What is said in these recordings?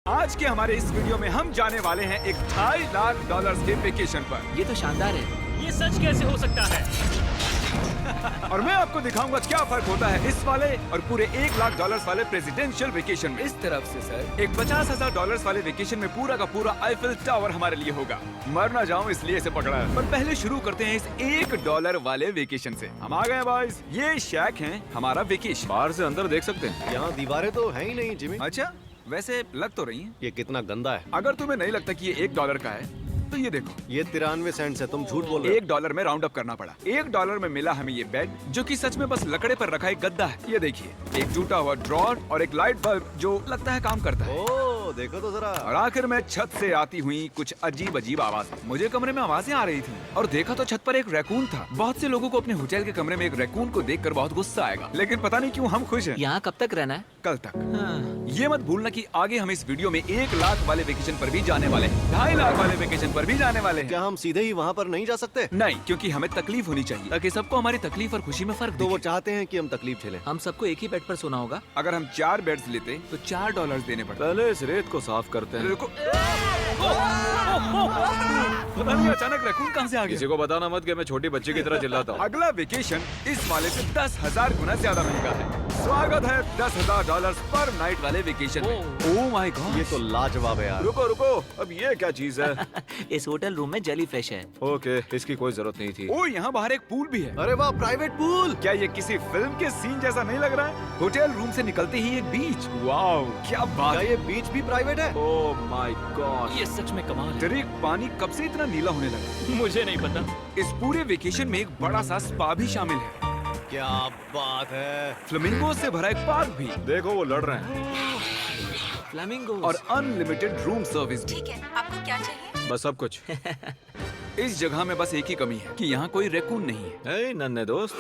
आज के हमारे इस वीडियो में हम जाने वाले हैं एक $2.5 लाख के वेकेशन पर। ये तो शानदार है। ये सच कैसे हो सकता है? और मैं आपको दिखाऊंगा क्या फर्क होता है इस वाले और पूरे $1 लाख वाले प्रेसिडेंशियल वेकेशन में। इस तरफ से सर एक $50,000 वाले वेकेशन में पूरा का पूरा आईफिल टावर हमारे लिए होगा। मर ना जाऊं इसलिए इसे पकड़ा है। पर पहले शुरू करते हैं इस $1 वाले वेकेशन से। हम आ गए बॉयज। ये शैक है हमारा वेकेशन। बाहर से अंदर देख सकते हैं। यहाँ दीवारें तो है ही नहीं जिमी। अच्छा, वैसे लग तो रही हैं। ये कितना गंदा है। अगर तुम्हें नहीं लगता कि ये $1 का है तो ये देखो, ये 93 सेंट्स है, तुम झूठ बोल रहे हो। $1 में राउंड अप करना पड़ा। $1 में मिला हमें ये बेड, जो कि सच में बस लकड़े पर रखा एक गद्दा है। ये देखिए, एक टूटा हुआ ड्रॉर और एक लाइट बल्ब जो लगता है काम करता है। ओह, देखो तो जरा। और आखिर में छत से आती हुई कुछ अजीब अजीब आवाजें। मुझे कमरे में आवाजें आ रही थी और देखा तो छत पर एक रैकून था। बहुत से लोगों को अपने होटल के कमरे में एक रैकून को देखकर बहुत गुस्सा आएगा, लेकिन पता नहीं क्यों हम खुश हैं। यहाँ कब तक रहना है? कल तक। हाँ। ये मत भूलना कि आगे हम इस वीडियो में 1 लाख वाले वेकेशन पर भी जाने वाले हैं, 2.5 लाख वाले वेकेशन पर भी जाने वाले हैं। क्या हम सीधे ही वहाँ पर नहीं जा सकते? नहीं, क्योंकि हमें तकलीफ होनी चाहिए ताकि सबको हमारी तकलीफ और खुशी में फर्क तो वो दिखे। चाहते हैं कि हम तकलीफ झेलें। हम सबको एक ही बेड पर सोना होगा। अगर हम 4 बेड्स लेते तो $4 देने पड़ते। पहले इस रेत को साफ करते हैं। रुको। पता नहीं अचानक रैकून कहाँ से आ गया। किसी को बताना मत कि मैं छोटी बच्ची की तरह चिल्लाता हूँ। अगला वेकेशन इस वाले से 10,000 गुना ज्यादा महंगा है। स्वागत है $10,000 पर नाइट वाले वेकेशन में। ओह माय गॉड, ये तो लाजवाब है यार। रुको रुको, अब ये क्या चीज है? इस होटल रूम में जेली फ्रेश है। ओके, इसकी कोई जरूरत नहीं थी। ओह, यहाँ बाहर एक पूल भी है। अरे वाह, प्राइवेट पूल। क्या ये किसी फिल्म के सीन जैसा नहीं लग रहा है? होटल रूम से निकलते ही एक बीच। वाओ, क्या बात क्या है। ये बीच भी प्राइवेट है? ओह माय गॉड, ये सच में कमाल है। डरिक, पानी कब से इतना नीला होने लगा? मुझे नहीं पता। इस पूरे वेकेशन में एक बड़ा सा स्पा भी शामिल है। क्या बात है। फ्लेमिंगो से भरा एक पार्क भी। देखो वो लड़ रहे हैं। फ्लेमिंगो और अनलिमिटेड रूम सर्विस भी। ठीक है, आपको क्या चाहिए? बस सब कुछ। इस जगह में बस एक ही कमी है कि यहाँ कोई रैकून नहीं है। ए, नन्हे दोस्त।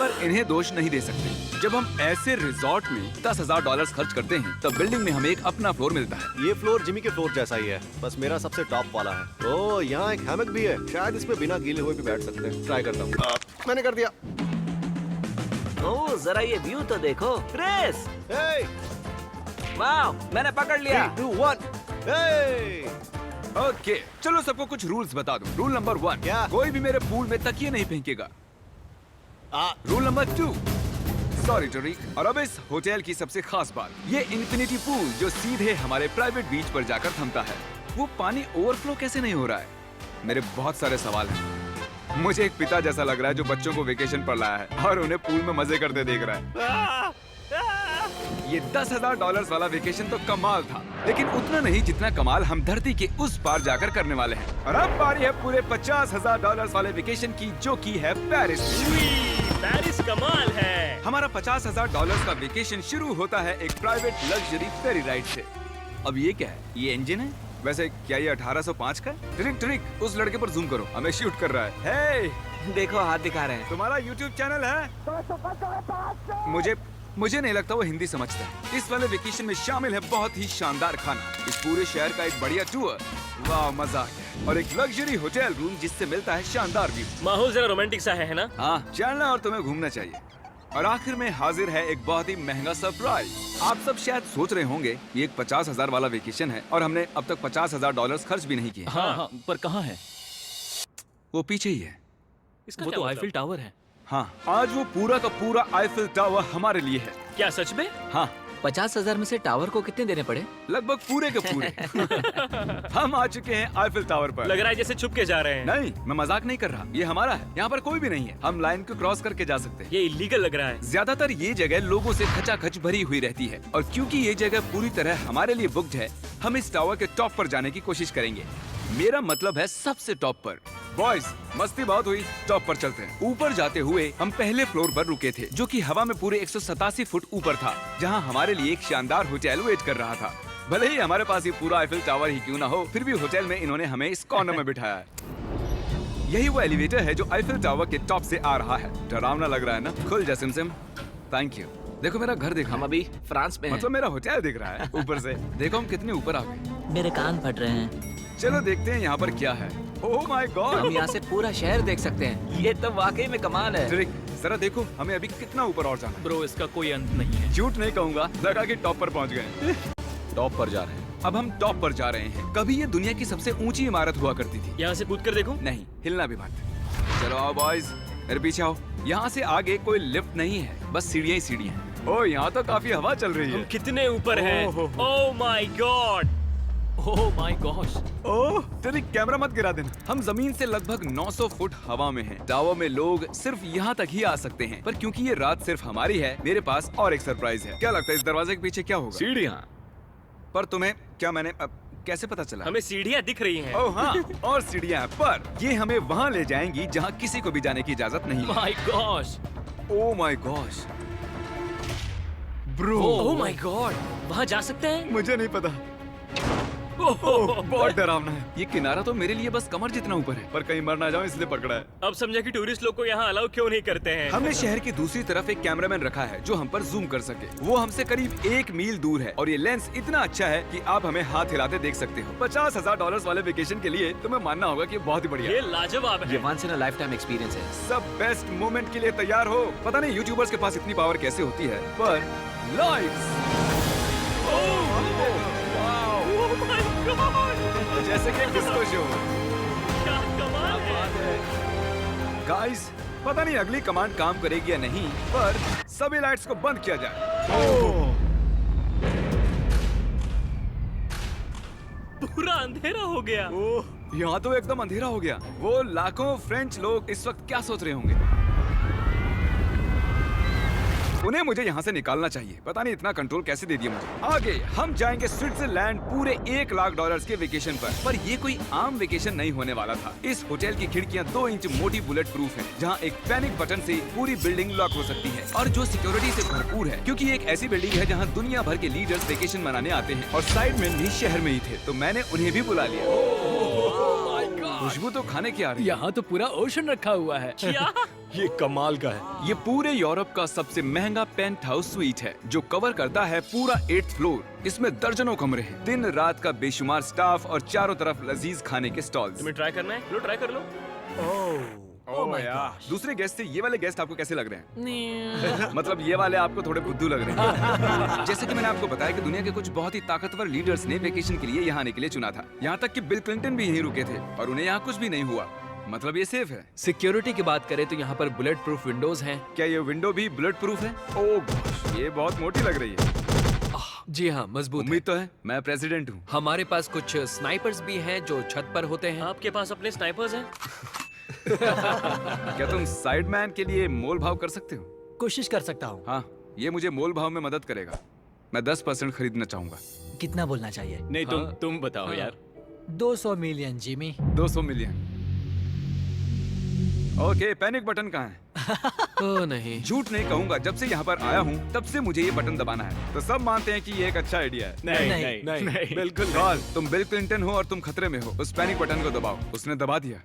पर इन्हें दोष नहीं दे सकते। जब हम ऐसे रिजॉर्ट में $10,000 खर्च करते हैं तब बिल्डिंग में हमें एक अपना फ्लोर मिलता है। ये फ्लोर जिमी के फ्लोर जैसा ही है, बस मेरा सबसे टॉप वाला है। ओह, यहाँ एक हैमक भी है, शायद इसमें बिना गीले हुए भी बैठ सकते हैं। ट्राई करता हूँ। मैंने कर दिया। ओह, जरा ये व्यू तो देखो। क्रिस, Hey, वाह, मैंने पकड़ लिया। 3, 2, 1. Hey! ओके, चलो सबको कुछ रूल्स बता दूं। रूल नंबर 1, क्या? कोई भी मेरे पूल में तकिए नहीं फेंकेगा। Rule number 2, sorry Tariq. और अब इस होटल की सबसे खास बात, ये इन्फिनिटी पूल जो सीधे हमारे प्राइवेट बीच पर जाकर थमता है। वो पानी ओवरफ्लो कैसे नहीं हो रहा है? मेरे बहुत सारे सवाल हैं। मुझे एक पिता जैसा लग रहा है जो बच्चों को वेकेशन पर लाया है और उन्हें पूल में मजे करते देख रहा है। ये $10,000 वाला वेकेशन तो कमाल था, लेकिन उतना नहीं जितना कमाल हम धरती के उस पार जाकर करने वाले हैं। और अब बारी है पूरे $50,000 वाले वेकेशन की, जो की है पेरिस। पेरिस कमाल है। हमारा $50,000 का वेकेशन शुरू होता है एक प्राइवेट लग्जरी फेरी राइड से। अब ये क्या है? ये इंजन है? वैसे क्या ये 1805 का है? ट्रिक ट्रिक, उस लड़के पर जूम करो, हमें शूट कर रहा है। हे, देखो हाथ दिखा रहे हैं। तुम्हारा YouTube चैनल है? मुझे नहीं लगता वो हिंदी समझता है। इस वाले वेकेशन में शामिल है बहुत ही शानदार खाना, इस पूरे शहर का एक बढ़िया टूर, वाह मजा आ गया, और एक लग्जरी होटल रूम जिससे मिलता है शानदार व्यू। माहौल जरा रोमांटिक सा है ना? हाँ, चलना और तुम्हें घूमना चाहिए। और आखिर में हाजिर है एक बहुत ही महंगा सरप्राइज। आप सब शायद सोच रहे होंगे ये एक 50,000 वाला वेकेशन है और हमने अब तक $50,000 खर्च भी नहीं किए। हाँ, पर कहाँ है? वो पीछे ही है। इसका वो तो आईफिल टावर है। हाँ, आज वो पूरा का पूरा आईफिल टावर हमारे लिए है। क्या सच में? हाँ, 50,000 में से टावर को कितने देने पड़े? लगभग पूरे के पूरे। हम आ चुके हैं आईफिल टावर पर। लग रहा है जैसे छुप के जा रहे हैं। नहीं, मैं मजाक नहीं कर रहा, ये हमारा है। यहाँ पर कोई भी नहीं है, हम लाइन को क्रॉस करके जा सकते हैं। ये इलीगल लग रहा है। ज्यादातर ये जगह लोगों से खचाखच भरी हुई रहती है, और क्योंकि ये जगह पूरी तरह हमारे लिए बुक्ड है, हम इस टावर के टॉप पर जाने की कोशिश करेंगे। मेरा मतलब है सबसे टॉप पर। बॉयज, मस्ती बहुत हुई, टॉप पर चलते हैं। ऊपर जाते हुए हम पहले फ्लोर पर रुके थे, जो कि हवा में पूरे 187 फुट ऊपर था, जहां हमारे लिए एक शानदार होटल वेट कर रहा था। भले ही हमारे पास ये पूरा आईफिल टावर ही क्यों ना हो, फिर भी होटल में इन्होंने हमें इस कॉर्नर में बिठाया है। यही वो एलिवेटर है जो आईफिल टावर के टॉप से आ रहा है। डरावना लग रहा है ना? खुल जा सिमसिम। Thank you. देखो मेरा घर दिख रहा हम है। अभी फ्रांस में हैं। मतलब मेरा होटल दिख रहा है ऊपर से। देखो हम कितने ऊपर आ गए। मेरे कान फट रहे हैं। चलो देखते हैं यहाँ पर क्या है। ओह माय हम गॉड, यहाँ से पूरा शहर देख सकते हैं। ये तो वाकई में कमाल है। ट्रिक, जरा देखो हमें अभी कितना ऊपर और जाना है। ब्रो, इसका कोई अंत नहीं है। झूठ नहीं कहूँगा, लगा कि टॉप पर पहुँच गए। टॉप पर जा रहे हैं। अब हम टॉप पर जा रहे हैं। कभी ये दुनिया की सबसे ऊंची इमारत हुआ करती थी। यहाँ से कूद कर देखूं? नहीं, हिलना भी मत। चलो आओ बॉयज, मेरे पीछे आओ। यहाँ से आगे कोई लिफ्ट नहीं है, बस सीढ़ियाँ ही सीढ़ियाँ हैं। ओह, यहाँ तो काफी हवा चल रही हम है। कितने ऊपर हैं? Oh my god! Oh my gosh. Oh, तेरी कैमरा मत गिरा देना। हम जमीन से लगभग 900 फुट हवा में हैं। टावर में लोग सिर्फ यहाँ तक ही आ सकते हैं, पर क्योंकि ये रात सिर्फ हमारी है, मेरे पास और एक सरप्राइज है। क्या लगता है इस दरवाजे के पीछे क्या होगा? सीढ़ियाँ। पर तुम्हें क्या मैंने कैसे पता चला? हमें सीढ़ियाँ दिख रही हैं। ओह हाँ, और सीढ़ियाँ, पर ये हमें वहाँ ले जाएंगी जहाँ किसी को भी जाने की इजाजत नहीं है। My gosh. Oh my gosh bro, oh my God! वहाँ जा सकते हैं? मुझे नहीं पता। ओह, बहुत डरावना है। ये किनारा तो मेरे लिए बस कमर जितना ऊपर है, पर कहीं मर ना जाऊं इसलिए पकड़ा है। अब समझा कि टूरिस्ट लोग को यहाँ अलाउ क्यों नहीं करते हैं। हमने शहर की दूसरी तरफ एक कैमरामैन रखा है जो हम पर जूम कर सके। वो हमसे करीब 1 मील दूर है और ये लेंस इतना अच्छा है कि आप हमें हाथ हिलाते देख सकते हो। $50,000 वाले वेकेशन के लिए तुम्हें मानना होगा कि बहुत ही बढ़िया ये है। लाजवाब है। Once in a lifetime experience है। सब बेस्ट मोमेंट के लिए तैयार हो। पता नहीं यूट्यूबर्स के पास इतनी पावर कैसे होती है, पर लाइट्स जैसे कि डिस्को शो। क्या कमाल है। गाइस, पता नहीं अगली कमांड काम करेगी या नहीं, पर सभी लाइट्स को बंद किया जाए। पूरा अंधेरा हो गया। ओह, यहाँ तो एकदम अंधेरा हो गया। वो लाखों फ्रेंच लोग इस वक्त क्या सोच रहे होंगे? उन्हें मुझे यहाँ से निकालना चाहिए। पता नहीं इतना कंट्रोल कैसे दे दिया मुझे। आगे हम जाएंगे स्विट्जरलैंड पूरे $1 लाख के वेकेशन पर ये कोई आम वेकेशन नहीं होने वाला था। इस होटल की खिड़कियाँ 2 इंच मोटी बुलेट प्रूफ है, जहाँ एक पैनिक बटन से पूरी बिल्डिंग लॉक हो सकती है, और जो सिक्योरिटी से भरपूर है, क्योंकि ये एक ऐसी बिल्डिंग है जहाँ दुनिया भर के लीडर्स वेकेशन मनाने आते हैं। और साइड में भी शहर में ही थे, तो मैंने उन्हें भी बुला लिया। खुशबू तो खाने की आ रही है। यहाँ तो पूरा ओशन रखा हुआ है। क्या? ये कमाल का है। ये पूरे यूरोप का सबसे महंगा पेंट हाउस स्वीट है, जो कवर करता है पूरा 8th फ्लोर। इसमें दर्जनों कमरे हैं, दिन रात का बेशुमार स्टाफ और चारों तरफ लजीज खाने के स्टॉल्स। तुम्हें ट्राई करना है? लो ट्राई कर लो। ओह यार, दूसरे गेस्ट से ये वाले गेस्ट आपको कैसे लग रहे हैं? मतलब ये वाले आपको थोड़े बुद्धू लग रहे हैं। जैसे कि मैंने आपको बताया कि दुनिया के कुछ बहुत ही ताकतवर लीडर्स ने वेकेशन के लिए यहाँ आने के लिए चुना था। यहाँ तक कि बिल क्लिंटन भी यहीं रुके थे और उन्हें यहाँ कुछ भी नहीं हुआ। मतलब ये सेफ है। सिक्योरिटी की बात करें तो यहाँ पर बुलेट प्रूफ विंडोज हैं। क्या ये विंडो भी बुलेट प्रूफ है? ओह gosh, ये बहुत मोटी लग रही है। जी हाँ, मजबूत है। उम्मीद तो है, मैं प्रेसिडेंट हूँ। हमारे पास कुछ स्नाइपर्स भी हैं जो छत पर होते हैं। आपके पास अपने स्नाइपर्स हैं? क्या तुम साइडमैन के लिए मोल भाव कर सकते हो? कोशिश कर सकता हूँ। हाँ, ये मुझे मोल भाव में मदद करेगा। मैं 10% खरीदना चाहूंगा। कितना बोलना चाहिए? नहीं, तुम बताओ यार। 200 million Jimmy. 200 million. Okay, panic button कहाँ है? ओह नहीं। झूठ नहीं कहूंगा, जब से यहाँ पर आया हूँ तब से मुझे ये बटन दबाना है। तो सब मानते हैं कि ये एक अच्छा आइडिया है। नहीं। बिल्कुल गॉल, तुम बिल क्लिंटन हो और तुम खतरे में हो। उस पैनिक बटन को दबाओ। उसने दबा दिया।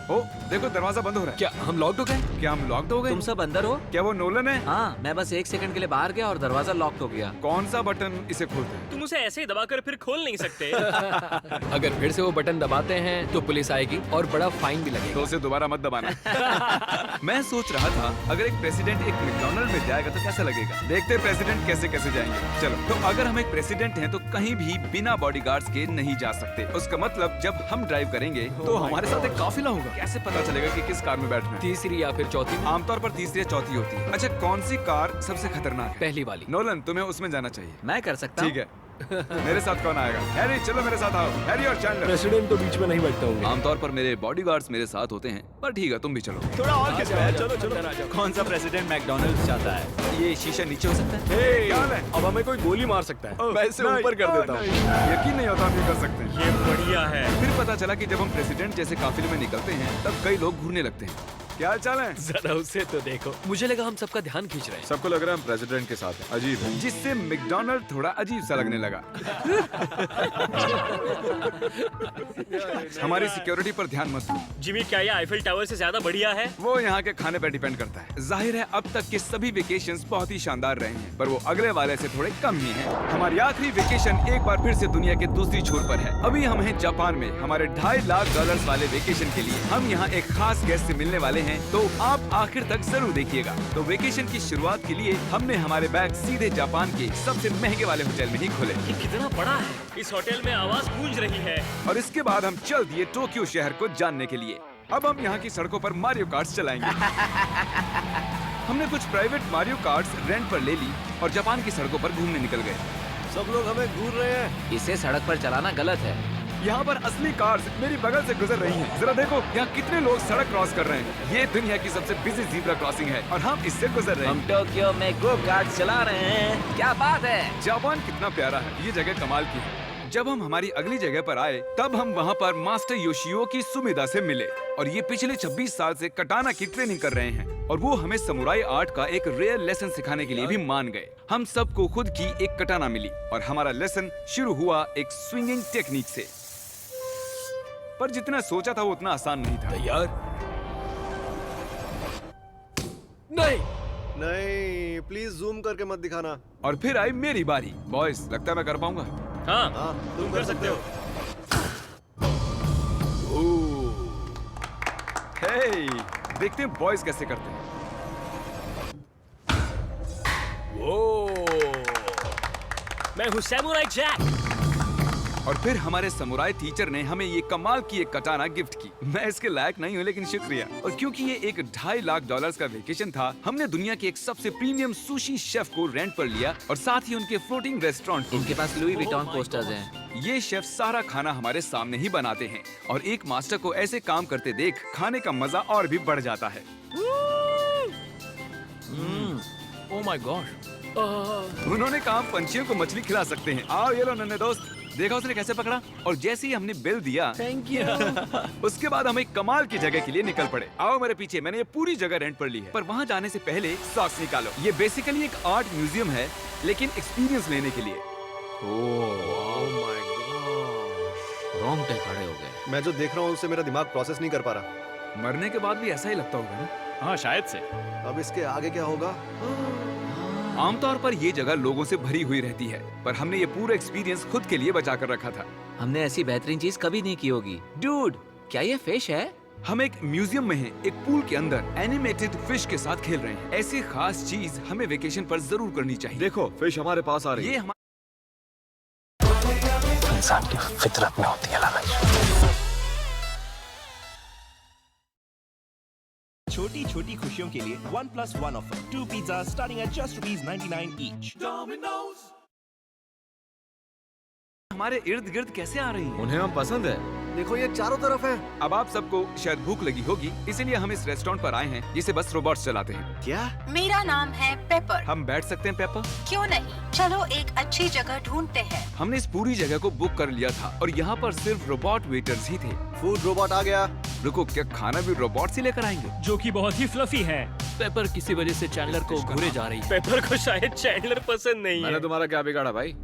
ओ, देखो दरवाजा बंद हो रहा है। क्या हम लॉक्ड हो गए? क्या हम लॉक्ड हो गए? तुम सब अंदर हो? क्या वो नोलन है? हाँ, मैं बस 1 सेकंड के लिए बाहर गया और दरवाजा लॉक हो गया। कौन सा बटन इसे खोलते हैं? तुम उसे ऐसे ही दबाकर फिर खोल नहीं सकते। अगर फिर से वो बटन दबाते हैं तो पुलिस आएगी और बड़ा फाइन भी तो लगेगा। उसे दोबारा मत दबाना। मैं सोच रहा था अगर एक प्रेसिडेंट एक मैकडॉनल्ड में जाएगा तो कैसा लगेगा। देखते प्रेसिडेंट कैसे कैसे जाएंगे। चलो, तो अगर हम एक प्रेसिडेंट हैं तो कहीं भी बिना बॉडीगार्ड्स के नहीं जा सकते। उसका मतलब जब हम ड्राइव करेंगे तो हमारे साथ एक काफिला होगा। कैसे पता चलेगा कि किस कार में बैठना है? तीसरी या फिर चौथी में? आमतौर पर तीसरी या चौथी होती है। अच्छा, कौन सी कार सबसे खतरनाक है? पहली वाली। नोलन, तुम्हें उसमें जाना चाहिए। मैं कर सकता हूँ। ठीक है। मेरे साथ कौन आएगा? हैरी, चलो मेरे साथ आओ। हैरी और चैंडलर। प्रेसिडेंट तो बीच में नहीं बैठते होंगे। आमतौर पर मेरे बॉडीगार्ड्स मेरे साथ होते हैं, पर ठीक है, तुम भी चलो। थोड़ा और खिंचो यार, चलो चलो। कौन सा प्रेसिडेंट मैकडॉनल्ड्स चाहता है? ये शीशा नीचे हो सकता है? हे, क्या है? अब हमें कोई गोली मार सकता है। मैं इसे ऊपर कर देता हूँ। यकीन नहीं होता हम ये कर सकते हैं। ये बढ़िया है। फिर पता चला कि जब हम प्रेसिडेंट जैसे काफिले में निकलते हैं तब कई लोग घूरने लगते हैं। क्या हाल चाल है? जरा उसे तो देखो। मुझे लगा हम सबका ध्यान खींच रहे हैं। सबको लग रहा है हम प्रेसिडेंट के साथ हैं। अजीब है। जिससे मैकडॉनल्ड थोड़ा अजीब सा लगने लगा। हमारी सिक्योरिटी पर ध्यान मत दो। जिमी, क्या ये आईफिल टावर से ज्यादा बढ़िया है? वो यहाँ के खाने पर डिपेंड करता है। जाहिर है अब तक के सभी वेकेशंस बहुत ही शानदार रहे हैं, पर वो अगले वाले से थोड़े कम ही हैं। हमारी आखिरी वेकेशन एक बार फिर से दुनिया के दूसरी छोर पर है। अभी हम हैं जापान में, हमारे $2.5 लाख वाले वेकेशन के लिए। हम यहाँ एक खास गेस्ट से मिलने वाले हैं हैं तो आप आखिर तक जरूर देखिएगा। तो वेकेशन की शुरुआत के लिए हमने हमारे बैग सीधे जापान के सबसे महंगे वाले होटल में ही खोले ये कितना बड़ा है। इस होटल में आवाज गूंज रही है। और इसके बाद हम चल दिए टोक्यो शहर को जानने के लिए। अब हम यहाँ की सड़कों पर मारियो कार्ट्स चलाएंगे। हमने कुछ प्राइवेट मारियो कार्ट्स रेंट पर ले ली और जापान की सड़कों पर घूमने निकल गए। सब लोग हमें घूर रहे हैं। इसे सड़क पर चलाना गलत है। यहाँ पर असली कार्स मेरी बगल से गुजर रही हैं। जरा देखो यहाँ कितने लोग सड़क क्रॉस कर रहे हैं। ये दुनिया की सबसे बिजी ज़ीब्रा क्रॉसिंग है और हम इससे गुजर रहे हम हैं। टोक्यो में गो कार्ट चला रहे हैं। क्या बात है। जापान कितना प्यारा है। ये जगह कमाल की है। जब हम हमारी अगली जगह पर आए तब हम वहाँ पर मास्टर योशियो की सुमिदा से मिले और ये पिछले 26 साल से कटाना की ट्रेनिंग कर रहे हैं और वो हमें समुराई आर्ट का एक रेयर लेसन सिखाने के लिए भी मान गए। हम सबको खुद की एक कटाना मिली और हमारा लेसन शुरू हुआ एक स्विंगिंग टेक्निक से। पर जितना सोचा था वो उतना आसान नहीं था। तैयार? नहीं। नहीं, प्लीज जूम करके मत दिखाना। और फिर आई मेरी बारी। बॉयज, लगता है मैं कर पाऊंगा। हाँ, हाँ, तुम कर सकते हो। हे, देखते हैं बॉयज कैसे करते हैं। मैं हूँ सैमुराई जैक। और फिर हमारे समुराई टीचर ने हमें ये कमाल की एक कटाना गिफ्ट की। मैं इसके लायक नहीं हूँ लेकिन शुक्रिया। और क्योंकि ये एक $2.5 लाख का वेकेशन था, हमने दुनिया के एक सबसे प्रीमियम सुशी शेफ को रेंट पर लिया और साथ ही उनके फ्लोटिंग रेस्टोरेंट को। इनके पास लुई विटॉन पोस्टर्स हैं। ये शेफ सारा खाना हमारे सामने ही बनाते हैं और एक मास्टर को ऐसे काम करते देख खाने का मजा और भी बढ़ जाता है। ओह माय गॉड। उन्होंने कहा पंछियों को मछली खिला सकते हैं। आओ ये लो नन्हे दोस्त। देखा उसने कैसे पकड़ा। और जैसे ही हमने बिल दिया, थैंक यू, उसके बाद हम एक कमाल की जगह के लिए निकल पड़े। आओ मेरे पीछे। मैंने ये पूरी जगह रेंट पर ली है, पर वहाँ जाने से पहले सॉक्स निकालो। ये बेसिकली एक आर्ट म्यूजियम है लेकिन एक्सपीरियंस लेने के लिए। ओह माय गॉड, रोंगटे खड़े हो गए। मैं जो देख रहा हूँ उससे मेरा दिमाग प्रोसेस नहीं कर पा रहा। मरने के बाद भी ऐसा ही लगता होगा ना। हाँ, शायद से। अब इसके आगे क्या होगा? आमतौर पर ये जगह लोगों से भरी हुई रहती है, पर हमने ये पूरा एक्सपीरियंस खुद के लिए बचा कर रखा था। हमने ऐसी बेहतरीन चीज कभी नहीं की होगी। डूड, क्या ये फिश है? हम एक म्यूजियम में हैं, एक पूल के अंदर एनिमेटेड फिश के साथ खेल रहे हैं। ऐसी खास चीज हमें वेकेशन पर जरूर करनी चाहिए। देखो, फिश हमारे पास आ रही है। ये हमारे इंसान की फितरत में होती है लालच। छोटी छोटी खुशियों के लिए 1+1 offer. 2 pizza starting at just ₹99 each. हमारे इर्द गिर्द कैसे आ रही हैं? उन्हें हम पसंद है। देखो, ये चारों तरफ है। अब आप सबको शायद भूख लगी होगी, इसीलिए हम इस रेस्टोरेंट पर आए हैं जिसे बस रोबोट्स चलाते हैं। क्या? मेरा नाम है पेपर। हम बैठ सकते हैं पेपर? क्यों नहीं, चलो एक अच्छी जगह ढूंढते हैं। हमने इस पूरी जगह को बुक कर लिया था और यहाँ पर सिर्फ रोबोट वेटर्स ही थे। फूड रोबोट आ गया। रुको, क्या खाना भी रोबोट से लेकर आएंगे? जो कि बहुत ही फ्लफी है। पेपर किसी वजह से चैंडलर को घूरे जा रही है। पेपर को शायद चैंडलर पसंद नहीं है। तुम्हारा क्या बिगाड़ा भाई?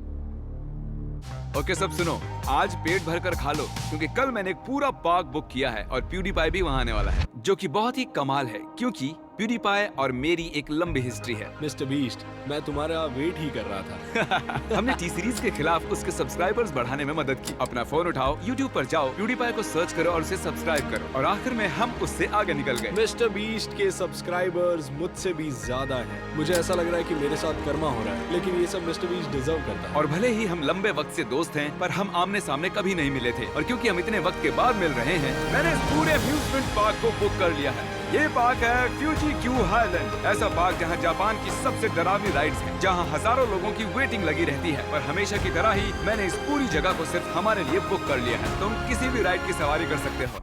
ओके, सब सुनो, आज पेट भर कर खा लो क्योंकि कल मैंने एक पूरा पार्क बुक किया है और प्यूडीपाई भी वहाँ आने वाला है, जो कि बहुत ही कमाल है क्योंकि प्यूडीपाई और मेरी एक लंबी हिस्ट्री है। मिस्टर बीस्ट, मैं तुम्हारा वेट ही कर रहा था। हमने टी सीरीज के खिलाफ उसके सब्सक्राइबर्स बढ़ाने में मदद की। अपना फोन उठाओ, YouTube पर जाओ, प्यूडीपाई को सर्च करो और उसे सब्सक्राइब करो और आखिर में हम उससे आगे निकल गए। मिस्टर बीस्ट के सब्सक्राइबर्स मुझसे भी ज्यादा हैं। मुझे ऐसा लग रहा है कि मेरे साथ कर्मा हो रहा है, लेकिन ये सब मिस्टर बीस्ट डिजर्व करता है। और भले ही हम लंबे वक्त से दोस्त हैं, पर हम आमने सामने कभी नहीं मिले थे और क्योंकि हम इतने वक्त के बाद मिल रहे हैं, मैंने इस पूरे अम्यूजमेंट पार्क को बुक कर लिया है। ये पार्क है फ्यूजी क्यू हाईलैंड, ऐसा पार्क जहाँ जापान की सबसे डरावनी राइड्स हैं, जहाँ हजारों लोगों की वेटिंग लगी रहती है। पर हमेशा की तरह ही मैंने इस पूरी जगह को सिर्फ हमारे लिए बुक कर लिया है। तुम किसी भी राइड की सवारी कर सकते हो।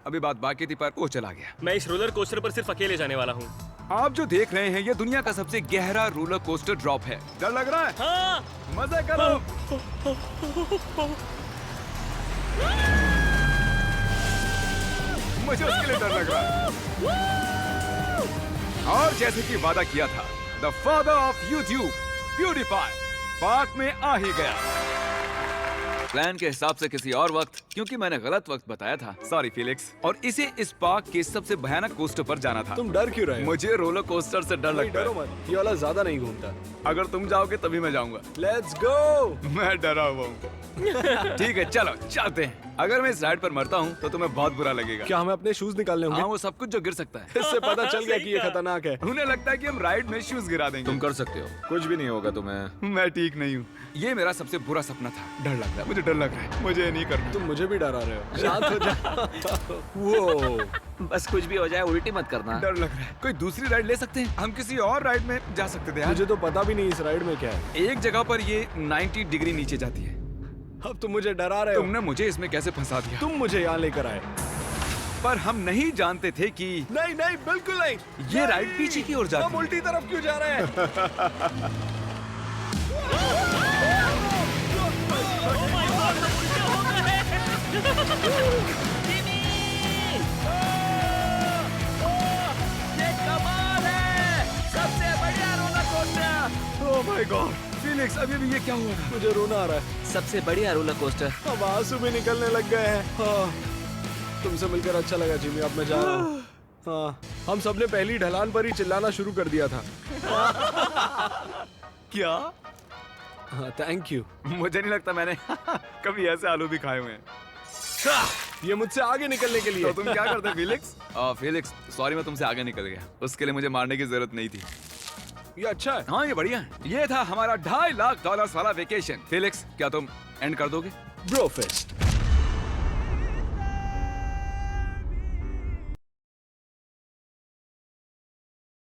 अभी बात बाकी थी पर वो चला गया। मैं इस रोलर कोस्टर पर सिर्फ अकेले जाने वाला हूँ। आप जो देख रहे हैं ये दुनिया का सबसे गहरा रोलर कोस्टर ड्रॉप है। डर लग रहा है? हाँ। मजे करो। मुझे उसके लिए डर लग रहा है। और जैसे कि वादा किया था, the father of YouTube PewDiePie park में आ ही गया। प्लान के हिसाब से किसी और वक्त, क्योंकि मैंने गलत वक्त बताया था, सॉरी फिलिक्स। और इसे इस पार्क के सबसे भयानक कोस्टर पर जाना था। तुम डर क्यों रहे हो? मुझे रोलर कोस्टर से डर लगता डरो है। मत, ये वाला ज्यादा नहीं घूमता। अगर तुम जाओगे तभी मैं जाऊंगा। Let's go. मैं डरा हुआ हूँ। ठीक है, चलो चलते हैं। अगर मैं इस राइड पर मरता हूँ तो तुम्हें बहुत बुरा लगेगा। क्या हमें अपने शूज निकालने होंगे? हाँ, वो सब कुछ जो गिर सकता है। इससे पता चल गया कि ये खतरनाक है। उन्हें लगता है कि हम राइड में शूज गिरा देंगे। तुम कर सकते हो, कुछ भी नहीं होगा तुम्हें। मैं ठीक नहीं हूँ। ये मेरा सबसे बुरा सपना था। डर लग रहा है, मुझे डर लग रहा है। मुझे ये नहीं करना। तुम मुझे भी डरा रहे हो। शांत हो जा। वो बस कुछ भी हो जाए उल्टी मत करना। डर लग रहा है। कोई दूसरी राइड ले सकते हैं? हम किसी और राइड में जा सकते थे यार। मुझे तो पता भी नहीं इस राइड में क्या है। एक जगह पर ये 90 डिग्री नीचे जाती है। अब तुम मुझे डरा रहे हो। तुमने मुझे इसमें कैसे फंसा दिया? तुम मुझे यहाँ लेकर आए। पर हम नहीं जानते थे कि नहीं नहीं बिल्कुल नहीं। ये राइड पीछे की ओर जाती हम उल्टी तरफ क्यों जा रहे हैं? ओह माय गॉड फीलिक्स, अभी भी ये क्या हुआ था? मुझे रोना आ रहा है। सबसे बढ़िया रोलर कोस्टर। अब आंसू भी निकलने लग गए हैं। हाँ, तुमसे मिलकर अच्छा लगा जिमी। अब मैं जा रहा हूँ। हाँ, हम सबने पहली ढलान पर ही चिल्लाना शुरू कर दिया था। क्या? हाँ, थैंक यू। मुझे नहीं लगता मैंने कभी ऐसे आलू भी खाए हुए हैं। ये मुझसे आगे निकलने के लिए। तो तुम क्या करते फीलिक्स? फीलिक्स, सॉरी मैं तुमसे आगे निकल गया। उसके लिए मुझे मारने की जरूरत नहीं थी। ये अच्छा है। हाँ, ये बढ़िया है। ये था हमारा $2.5 लाख वाला वेकेशन। फीलिक्स, क्या तुम एंड कर दोगे? Bro fest.